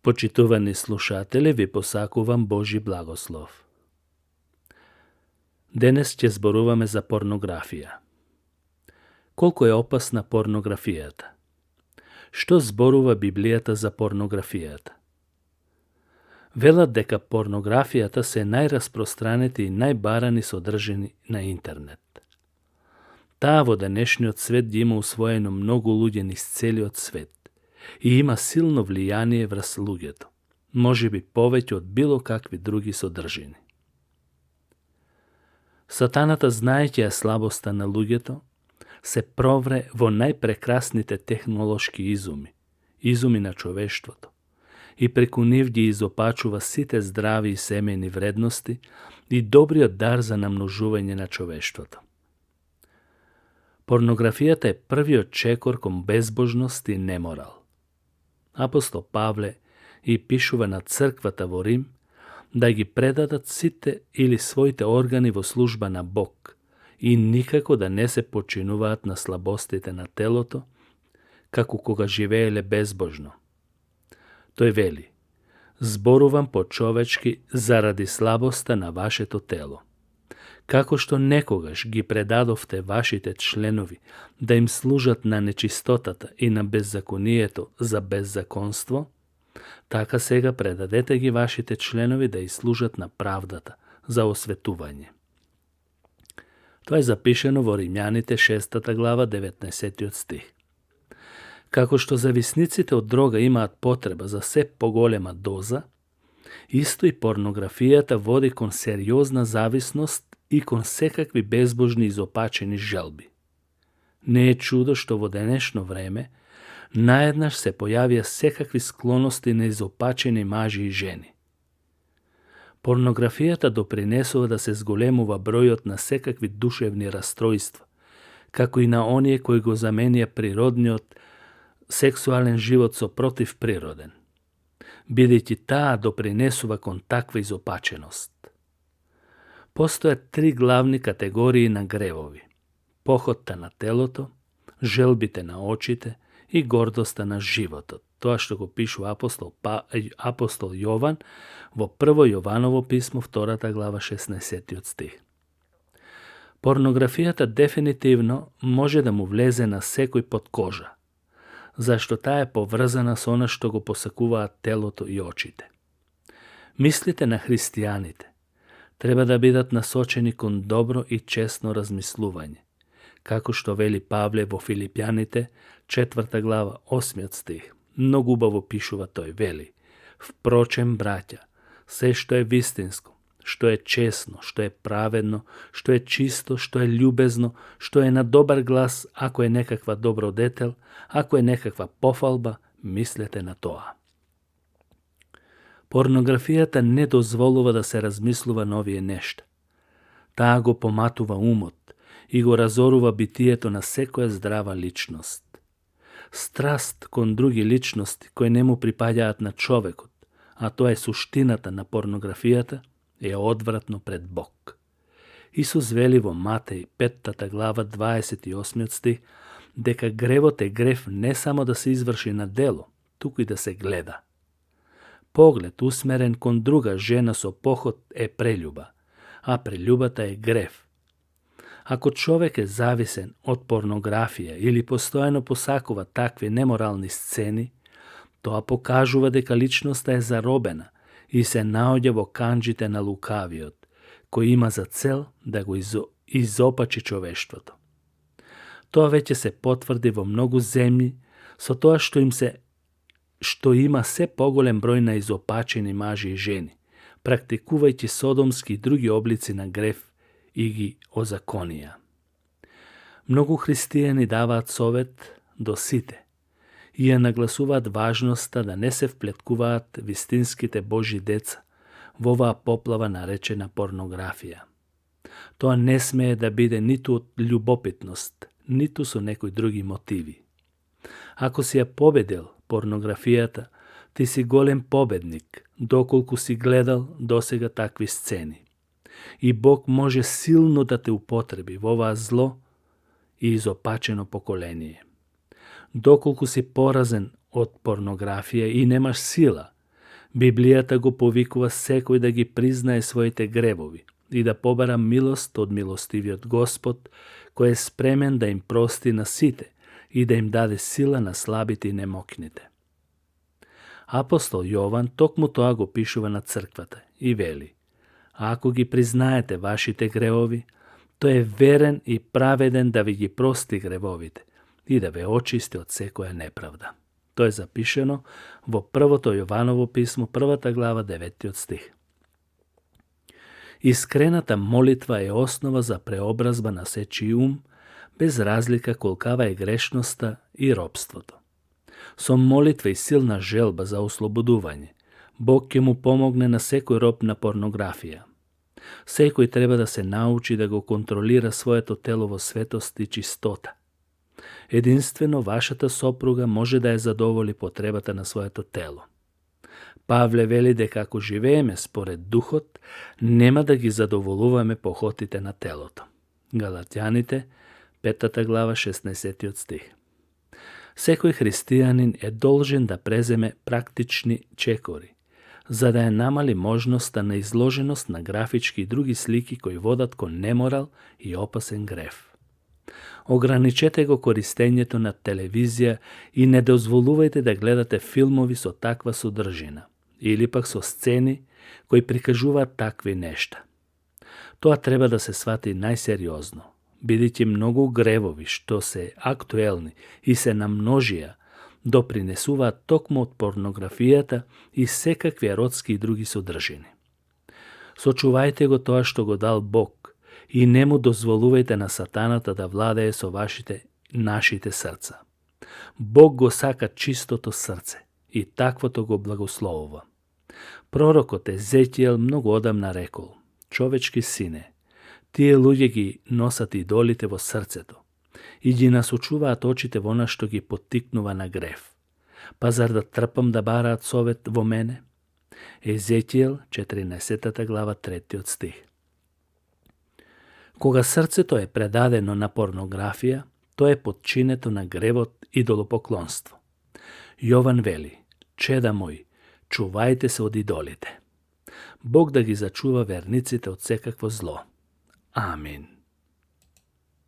Почитувани слушатели, ви посакувам Божи благослов. Денес ќе зборуваме за порнографија. Колку е опасна порнографијата? Што зборува Библијата за порнографијата? Велат дека порнографијата се најраспространети и најбарани содржини на интернет. Таа во денешниот свет ги има усвоено многу луѓе низ целиот свет и има силно влијание врз луѓето, можеби повеќе од било какви други содржини. Сатаната, знаејќи ја слабоста на луѓето, се провре во најпрекрасните технолошки изуми на човештвото, и преку нив ги изопачува сите здрави и семејни вредности и добриот дар за намножување на човештвото. Порнографијата е првиот чекор кон безбожност и неморал. Апостол Павле и пишува на црквата во Рим да ги предадат сите или своите органи во служба на Бог и никако да не се починуваат на слабостите на телото, како кога живееле безбожно. Тој вели: зборувам по-човечки заради слабоста на вашето тело. Како што некогаш ги предадовте вашите членови да им служат на нечистотата и на беззаконието за беззаконство, така сега предадете ги вашите членови да служат на правдата за осветување. Тоа е запишено во Римјаните 6 глава 19 стих. Како што зависниците од дрога имаат потреба за се поголема доза, исто и порнографијата води кон сериозна зависност и кон секакви безбожни изопачени желби. Не е чудо што во денешно време наеднаш се појавија секакви склоности на изопачени мажи и жени. Порнографијата допринесува да се зголемува бројот на секакви душевни растројства, како и на оние кои го заменија природниот сексуален живот со противприроден, бидејќи таа допринесува кон таква изопаченост. Постојат 3 главни категории на гревови: похотта на телото, желбите на очите и гордоста на животот. Тоа што го пишува апостол Јован во прво Јованово писмо, 2 глава 16 стих. Порнографијата дефинитивно може да му влезе на секој под кожа, зашто таа е поврзана со она што го посакуваат телото и очите. Мислите на христијаните треба да бидат насочени кон добро и честно размислување, како што вели Павле во Филипјаните 4 глава 8 стих. Многу убаво пишува тој, вели: впрочем, браќа, се што е вистинско, што е честно, што е праведно, што е чисто, што е љубезно, што е на добар глас, ако е некаква добродетел, ако е некаква пофалба, мислете на тоа. Порнографијата не дозволува да се размислува на овие нешта. Таа го поматува умот и го разорува битието на секоја здрава личност. Страст кон други личности кои не му припаѓаат на човекот, а тоа е суштината на порнографијата, е одвратно пред Бог. Исус вели во Матеј 5 глава 28 стих дека гревот е грев не само да се изврши на дело, туку и да се гледа. Поглед усмерен кон друга жена со похот е прелюба, а прелюбата е грев. Ако човек е зависен од порнографија или постојано посакува такви неморални сцени, тоа покажува дека личноста е заробена и се наоѓа во канџите на лукавиот, кој има за цел да го изопачи човештвото. Тоа веќе се потврди во многу земји со тоа што има се поголем број на изопачени мажи и жени, практикувајќи содомски и други облици на грев и ги озаконија. Многу христијани даваат совет до сите и ја нагласуваат важноста да не се вплеткуваат вистинските Божи деца во оваа поплава наречена порнографија. Тоа не смее да биде ниту од љубопитност, ниту со некои други мотиви. Ако си ја победил порнографијата, ти си голем победник, доколку си гледал досега такви сцени. И Бог може силно да те употреби во оваа зло и изопачено поколение. Доколку си поразен од порнографија и немаш сила, Библијата го повикува секој да ги признае своите гревови и да побара милост од милостивиот Господ, кој е спремен да им прости на сите и да им даде сила на слабите и немокните. Апостол Јован токму тоа го пишува на црквата и вели: ако ги признаете вашите гревови, тој е верен и праведен да ви ги прости гревовите и да ве очисти од секоја неправда. Тоа е запишено во првото Јованово писмо, 1 глава, 9 стих. Искрената молитва е основа за преобразба на сечи ум, без разлика колкава е грешноста и робството. Со молитва и силна желба за ослободување, Бог ќе му помогне на секој роб на порнографија. Секој треба да се научи да го контролира своето тело во светост и чистота. Единствено вашата сопруга може да ја задоволи потребата на своето тело. Павле вели дека ако живееме според духот, нема да ги задоволуваме похотите на телото. Галатјаните, 5 глава, 16 стих. Секој христијанин е должен да преземе практични чекори, за да ја намали можноста на изложеност на графички и други слики кои водат кон неморал и опасен грев. Ограничете го користењето на телевизија и не дозволувајте да гледате филмови со таква содржина или пак со сцени кои прикажуваат такви нешта. Тоа треба да се свати најсериозно, бидејќи многу гревови што се актуелни и се намножија, допринесуваат токму од порнографијата и секакви еротски и други содржини. Сочувајте го тоа што го дал Бог и не му дозволувајте на сатаната да владее со нашите срца. Бог го сака чистото срце и таквото го благословува. Пророкот Езекијел многу одамна рекол: човечки сине, тие луѓе ги носат идолите во срцето и ги насочуваат очите во она што ги поттикнува на грев. Па зар да трпам да бараат совет во мене? Езекијел, 14 глава, 3 стих. Кога срцето е предадено на порнографија, тоа е подчинето на гревот идолопоклонство. Јован вели: чеда мој, чувајте се од идолите. Бог да ги зачува верниците од секакво зло. Амин.